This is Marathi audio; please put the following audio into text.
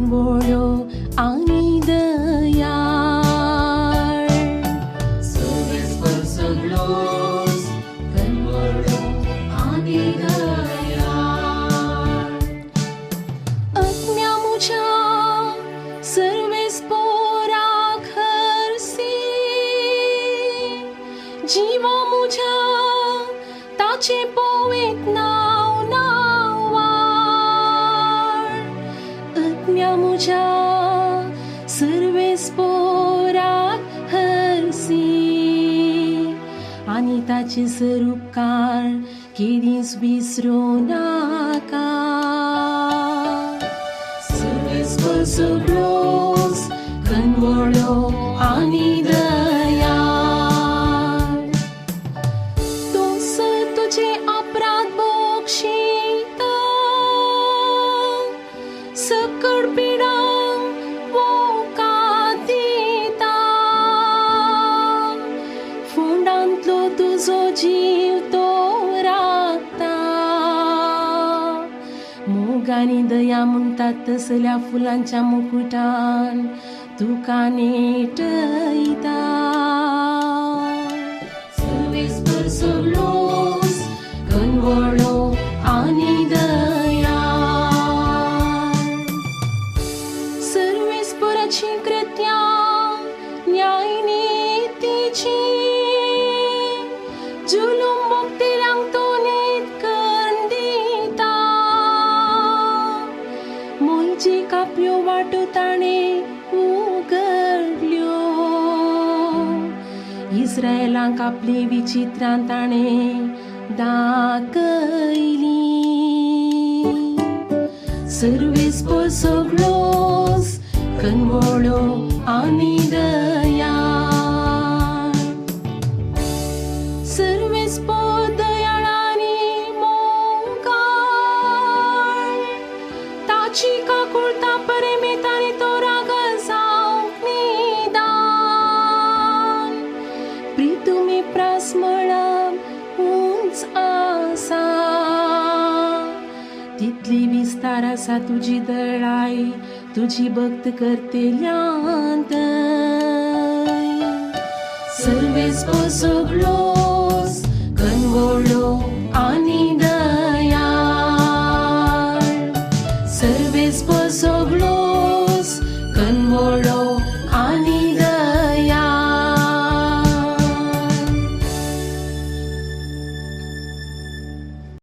कनवळ्यो आणि दयाळ. सर्वेस्पर सगळोस कनवळ्यो आणि दयाळ. आत्म्या मुझ्या सर्वेस्पराक हरसी, जीवा मुझ्या ताचे पोवेत नाव नावाळ. आत्म्या मुझ्या सर्वेस्पराक हरसी आणि ताचे स्वरूपकार केदीस विसरू नाका. सर्वेस्पर सगळोस कनवळ्यो आणि दयाळ. तो तुझे अपराध बोक्षीता, सकळ पिडांक वोकार दिता. फोंडांतलो तुजो जीव तो राखता. मोग आनी दया म्हणटात तसल्या फुलांच्या मुकुटान तुका नेटयता. सर्वेस्पर सगळोस कनवळ्यो आणि दयाळ. सर्वेस्पराची कृत्यां न्याय नीतीची, जुलूम मुक्तिल्यांक तो नीत करून दिता. मोयची कापल्यो वाटो ताणे उगडल्यो, इस्रायेलांक आपली विचित्रां ताणे दाखयली. सर्वेस्पर सगळोस कनवळ्यो आणि दयाळ. सर्वेस्पर दयाळ आनी मोगाळ, ताची काकुळता परमेतानी तो राग जावंक निदान. प्रितुमी प्रास मळब उंच आसा, तितली विस्तार आसा तुजी दयाळ तुजी भक्त करतेल्यांत. सर्वेस्पर सगळोस कनवळ्यो आणि